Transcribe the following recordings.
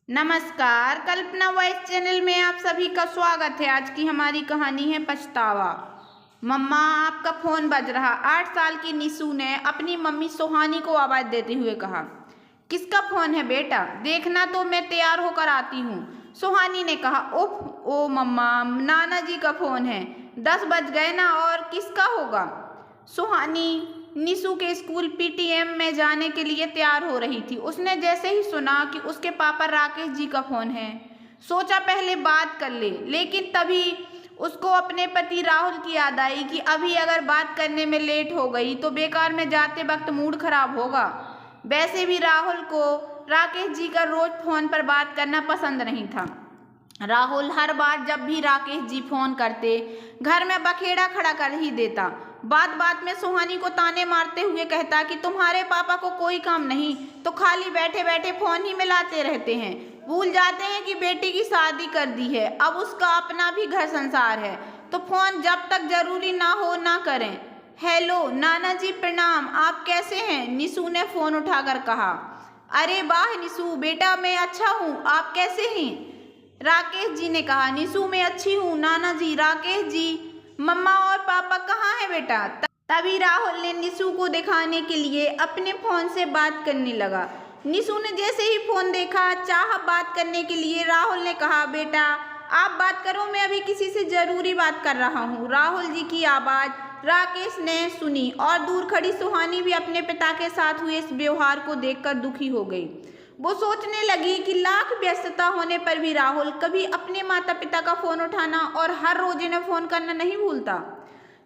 नमस्कार, कल्पना voice channel में आप सभी का स्वागत है। आज की हमारी कहानी है पछतावा। मम्मा, आपका फोन बज रहा। 8 साल की निशु ने अपनी मम्मी सुहानी को आवाज देते हुए कहा। किसका फोन है बेटा? देखना तो मैं तैयार होकर आती हूँ, सुहानी ने कहा। उफ, ओ मम्मा, नाना जी का फोन है। 10 बज गए ना, और किसका होगा? सुहानी निशु के स्कूल पीटीएम में जाने के लिए तैयार हो रही थी। उसने जैसे ही सुना कि उसके पापा राकेश जी का फोन है, सोचा पहले बात कर ले, लेकिन तभी उसको अपने पति राहुल की याद आई कि अभी अगर बात करने में लेट हो गई तो बेकार में जाते वक्त मूड खराब होगा। वैसे भी राहुल को राकेश जी का रोज फोन पर बात करना पसंद नहीं था। राहुल हर बार जब भी राकेश जी फोन करते, घर में बखेड़ा खड़ा कर ही देता। बात बात में सुहानी को ताने मारते हुए कहता कि तुम्हारे पापा को कोई काम नहीं तो खाली बैठे बैठे फोन ही मिलाते रहते हैं। भूल जाते हैं कि बेटी की शादी कर दी है, अब उसका अपना भी घर संसार है, तो फोन जब तक जरूरी ना हो ना करें। हेलो नाना जी, प्रणाम। आप कैसे हैं? निशु ने फोन उठाकर कहा। अरे वाह निशु बेटा, मैं अच्छा हूँ, आप कैसे हैं? राकेश जी ने कहा। निशु, मैं अच्छी हूँ नाना जी। राकेश जी, मम्मा और पापा कहाँ हैं बेटा? तभी राहुल ने निशु को दिखाने के लिए अपने फोन से बात करने लगा। निशु ने जैसे ही फोन देखा, चाह बात करने के लिए, राहुल ने कहा, बेटा आप बात करो, मैं अभी किसी से जरूरी बात कर रहा हूँ। राहुल जी की आवाज राकेश ने सुनी और दूर खड़ी सुहानी भी अपने पिता के साथ हुए इस व्यवहार को देखकर दुखी हो गई। वो सोचने लगी कि लाख व्यस्तता होने पर भी राहुल कभी अपने माता पिता का फोन उठाना और हर रोज इन्हें फोन करना नहीं भूलता,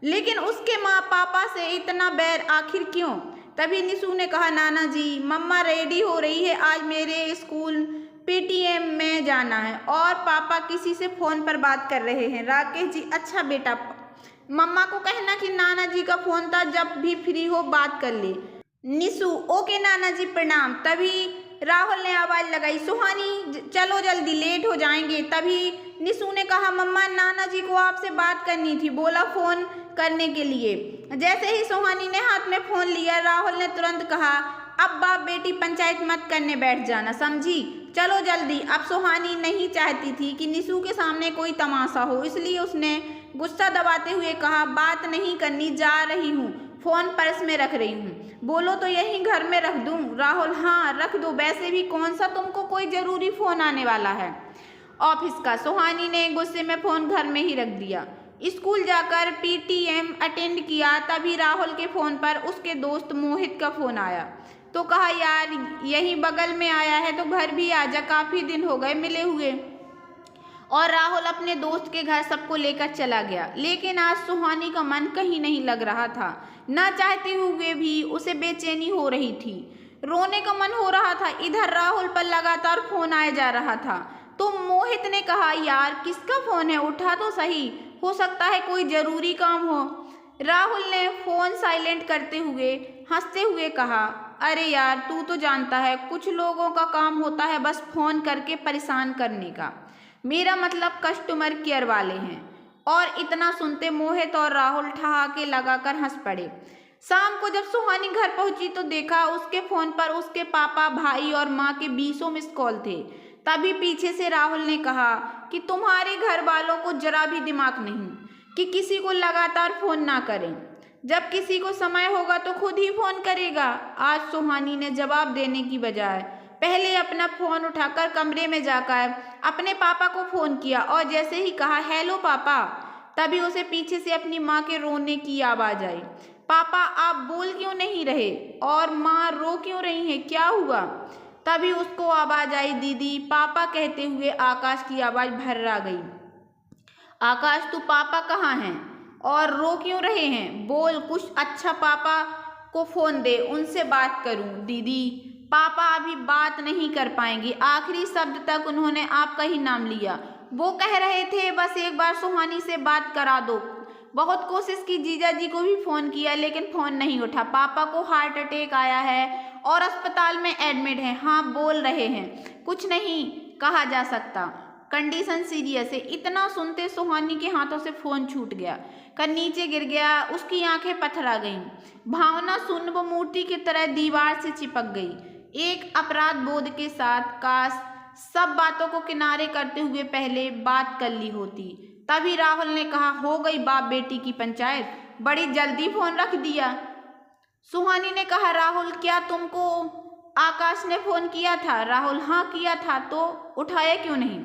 लेकिन उसके माँ पापा से इतना बैर आखिर क्यों? तभी निशु ने कहा, नाना जी, मम्मा रेडी हो रही है, आज मेरे स्कूल पीटीएम में जाना है और पापा किसी से फोन पर बात कर रहे हैं। राकेश जी, अच्छा बेटा, मम्मा को कहना कि नाना जी का फोन था, जब भी फ्री हो बात कर ले। निशु, ओके नाना जी, प्रणाम। तभी राहुल ने आवाज लगाई, सुहानी चलो जल्दी, लेट हो जाएंगे। तभी निशु ने कहा, मम्मा नाना जी को आपसे बात करनी थी, बोला फोन करने के लिए। जैसे ही सुहानी ने हाथ में फोन लिया, राहुल ने तुरंत कहा, अब बाप बेटी पंचायत मत करने बैठ जाना, समझी? चलो जल्दी। अब सुहानी नहीं चाहती थी कि निशु के सामने कोई तमाशा हो, इसलिए उसने गुस्सा दबाते हुए कहा, बात नहीं करनी, जा रही हूँ, फोन पर्स में रख रही हूँ। बोलो तो यहीं घर में रख दूं? राहुल, हाँ रख दो, वैसे भी कौन सा तुमको कोई जरूरी फोन आने वाला है ऑफिस का। सुहानी ने गुस्से में फोन घर में ही रख दिया। स्कूल जाकर पीटीएम अटेंड किया, तभी राहुल के फोन पर उसके दोस्त मोहित का फोन आया, तो कहा, यार यही बगल में आया है तो घर भी आजा, काफी दिन हो गए मिले हुए। और राहुल अपने दोस्त के घर सबको लेकर चला गया। लेकिन आज सुहानी का मन कहीं नहीं लग रहा था, न चाहते हुए भी उसे बेचैनी हो रही थी, रोने का मन हो रहा था। इधर राहुल पर लगातार फोन आया जा रहा था, तो मोहित ने कहा, यार किसका फोन है, उठा तो सही, हो सकता है कोई जरूरी काम हो। राहुल ने फोन साइलेंट करते हुए हंसते हुए कहा, अरे यार तू तो जानता है, कुछ लोगों का काम होता है बस फोन करके परेशान करने का, मेरा मतलब कस्टमर केयर वाले हैं। और इतना सुनते मोहित और राहुल ठहाके लगाकर हंस पड़े। शाम को जब सुहानी घर पहुंची तो देखा उसके फोन पर उसके पापा, भाई और माँ के 20 मिस कॉल थे। तभी पीछे से राहुल ने कहा कि तुम्हारे घर वालों को जरा भी दिमाग नहीं कि किसी को लगातार फोन ना करें, जब किसी को समय होगा तो खुद ही फोन करेगा। आज सुहानी ने जवाब देने की बजाय पहले अपना फोन उठाकर कमरे में जाकर अपने पापा को फोन किया और जैसे ही कहा, हेलो पापा, तभी उसे पीछे से अपनी माँ के रोने की आवाज आई। पापा आप बोल क्यों नहीं रहे? और माँ रो क्यों रही है, क्या हुआ? तभी उसको आवाज आई, दीदी। पापा कहते हुए आकाश की आवाज भर्रा गई, आकाश तू पापा कहाँ हैं और रो क्यों रहे हैं? बोल कुछ अच्छा, पापा को फोन दे, उनसे बात करूं। दीदी, पापा अभी बात नहीं कर पाएंगे, आखिरी शब्द तक उन्होंने आपका ही नाम लिया, वो कह रहे थे बस एक बार सुहानी से बात करा दो। बहुत कोशिश की, जीजा जी को भी फोन किया लेकिन फोन नहीं उठा। पापा को हार्ट अटैक आया है और अस्पताल में एडमिट है। हाँ बोल रहे हैं, कुछ नहीं कहा जा सकता, कंडीशन सीरियस है। इतना सुनते सुहानी के हाथों से फोन छूट गया, कर नीचे गिर गया, उसकी आंखें पथरा गईं, भावना शून्य वो मूर्ति की तरह दीवार से चिपक गई। एक अपराध बोध के साथ, काश सब बातों को किनारे करते हुए पहले बात कर ली होती। तभी राहुल ने कहा, हो गई बाप बेटी की पंचायत, बड़ी जल्दी फोन रख दिया। सुहानी ने कहा, राहुल क्या तुमको आकाश ने फोन किया था? राहुल, हाँ किया था, तो उठाया क्यों नहीं?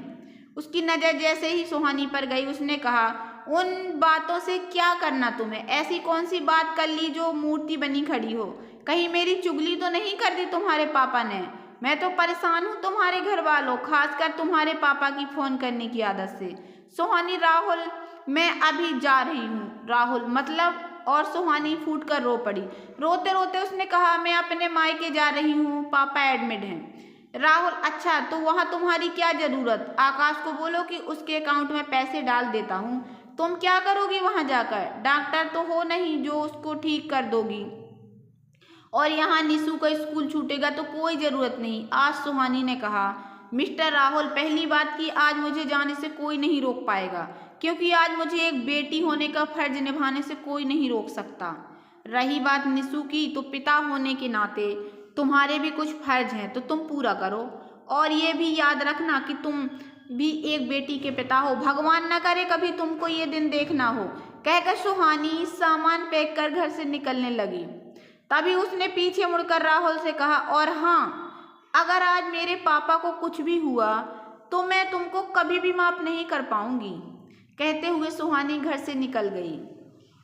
उसकी नज़र जैसे ही सुहानी पर गई उसने कहा, उन बातों से क्या करना तुम्हें? ऐसी कौन सी बात कर ली जो मूर्ति बनी खड़ी हो? कहीं मेरी चुगली तो नहीं कर दी तुम्हारे पापा ने? मैं तो परेशान हूँ तुम्हारे घर वालों, खासकर तुम्हारे पापा की फ़ोन करने की आदत से। सुहानी, राहुल मैं अभी जा रही हूँ। राहुल, मतलब? और सुहानी फूट कर रो पड़ी। रोते रोते उसने कहा, मैं अपने मायके जा रही हूँ, पापा एडमिट हैं। राहुल, अच्छा, तो वहाँ तुम्हारी क्या ज़रूरत? आकाश को बोलो कि उसके अकाउंट में पैसे डाल देता हूँ। तुम क्या करोगी वहाँ जाकर? डॉक्टर तो हो नहीं जो उसको ठीक कर दोगी, और यहाँ निशु का स्कूल छूटेगा तो कोई ज़रूरत नहीं। आज सुहानी ने कहा, मिस्टर राहुल, पहली बात कि आज मुझे जाने से कोई नहीं रोक पाएगा, क्योंकि आज मुझे एक बेटी होने का फर्ज निभाने से कोई नहीं रोक सकता। रही बात निशु की, तो पिता होने के नाते तुम्हारे भी कुछ फर्ज हैं, तो तुम पूरा करो। और ये भी याद रखना कि तुम भी एक बेटी के पिता हो, भगवान न करे कभी तुमको ये दिन देखना हो। कहकर सुहानी सामान पैक कर घर से निकलने लगी। तभी उसने पीछे मुड़कर राहुल से कहा, और हाँ, अगर आज मेरे पापा को कुछ भी हुआ तो मैं तुमको कभी भी माफ़ नहीं कर पाऊंगी। कहते हुए सुहानी घर से निकल गई।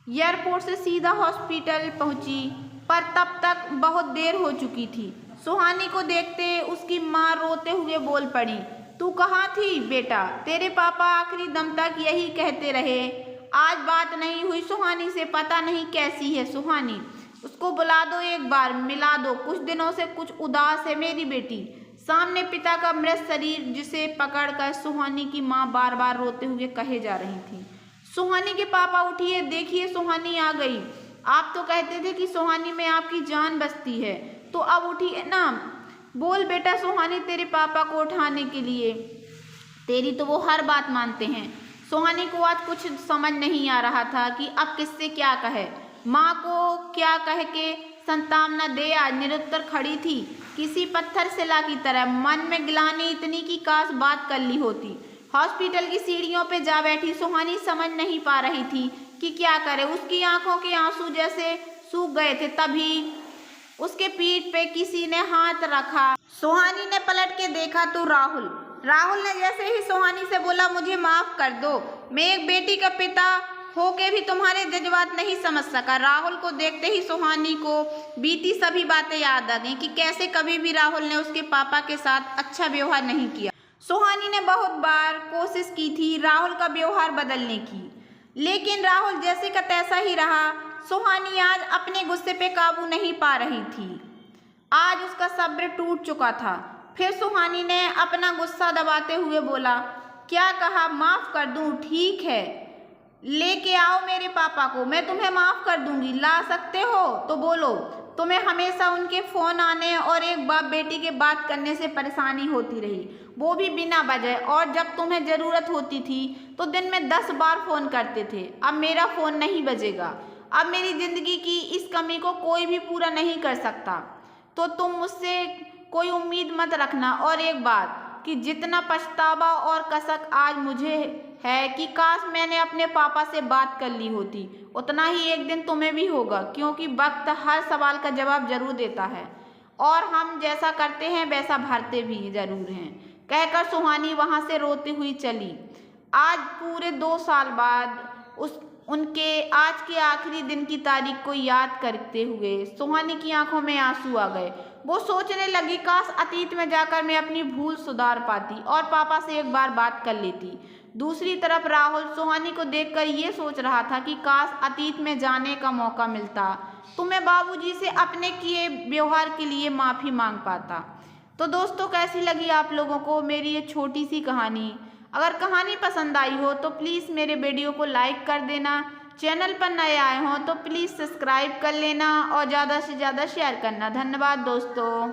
एयरपोर्ट से सीधा हॉस्पिटल पहुंची, पर तब तक बहुत देर हो चुकी थी। सुहानी को देखते उसकी माँ रोते हुए बोल पड़ी, तू कहाँ थी बेटा? तेरे पापा आखिरी दम तक यही कहते रहे, आज बात नहीं हुई सुहानी से, पता नहीं कैसी है सुहानी, उसको बुला दो, एक बार मिला दो, कुछ दिनों से कुछ उदास है मेरी बेटी। सामने पिता का मृत शरीर जिसे पकड़कर सुहानी की माँ बार बार रोते हुए कहे जा रही थी, सुहानी के पापा उठिए, देखिए सुहानी आ गई। आप तो कहते थे कि सुहानी में आपकी जान बसती है, तो अब उठिए ना, बोल बेटा सुहानी तेरे पापा को उठाने के लिए, तेरी तो वो हर बात मानते हैं। सुहानी को आज कुछ समझ नहीं आ रहा था कि अब किससे क्या कहे, माँ को क्या कह के संतावना दे। आज निरुत्तर खड़ी थी, किसी पत्थर शिला की तरह, मन में गिलानी इतनी कि काश बात कर ली होती। हॉस्पिटल की सीढ़ियों पे जा बैठी सुहानी समझ नहीं पा रही थी कि क्या करे। उसकी आंखों के आंसू जैसे सूख गए थे। तभी उसके पीठ पे किसी ने हाथ रखा। सुहानी ने पलट के देखा तो राहुल ने जैसे ही सुहानी से बोला, मुझे माफ़ कर दो, मैं एक बेटी का पिता होके भी तुम्हारे जज्बात नहीं समझ सका। राहुल को देखते ही सुहानी को बीती सभी बातें याद आ गईं कि कैसे कभी भी राहुल ने उसके पापा के साथ अच्छा व्यवहार नहीं किया। सुहानी ने बहुत बार कोशिश की थी राहुल का व्यवहार बदलने की, लेकिन राहुल जैसे का तैसा ही रहा। सुहानी आज अपने गुस्से पे काबू नहीं पा रही थी। आज उसका सब्र टूट चुका था। फिर सुहानी ने अपना गुस्सा दबाते हुए बोला, क्या कहा? माफ़ कर दूं? ठीक है, लेके आओ मेरे पापा को, मैं तुम्हें माफ़ कर दूंगी। ला सकते हो तो बोलो। तुम्हें हमेशा उनके फ़ोन आने और एक बाप बेटी के बात करने से परेशानी होती रही, वो भी बिना वजह, और जब तुम्हें ज़रूरत होती थी तो दिन में 10 बार फ़ोन करते थे। अब मेरा फ़ोन नहीं बजेगा। अब मेरी ज़िंदगी की इस कमी को कोई भी पूरा नहीं कर सकता, तो तुम मुझसे कोई उम्मीद मत रखना। और एक बात कि जितना पछतावा और कसक आज मुझे है कि काश मैंने अपने पापा से बात कर ली होती, उतना ही एक दिन तुम्हें भी होगा, क्योंकि वक्त हर सवाल का जवाब जरूर देता है, और हम जैसा करते हैं वैसा भरते भी जरूर हैं। कहकर सुहानी वहाँ से रोती हुई चली। आज पूरे 2 साल बाद उनके आज के आखिरी दिन की तारीख को याद करते हुए सुहानी की आंखों में आंसू आ गए। वो सोचने लगी, काश अतीत में जाकर मैं अपनी भूल सुधार पाती और पापा से एक बार बात कर लेती। दूसरी तरफ राहुल सुहानी को देखकर ये सोच रहा था कि काश अतीत में जाने का मौका मिलता तो मैं बाबूजी से अपने किए व्यवहार के लिए माफ़ी मांग पाता। तो दोस्तों, कैसी लगी आप लोगों को मेरी ये छोटी सी कहानी? अगर कहानी पसंद आई हो तो प्लीज़ मेरे वीडियो को लाइक कर देना। चैनल पर नए आए हों तो प्लीज़ सब्सक्राइब कर लेना और ज़्यादा से ज़्यादा शेयर करना। धन्यवाद दोस्तों।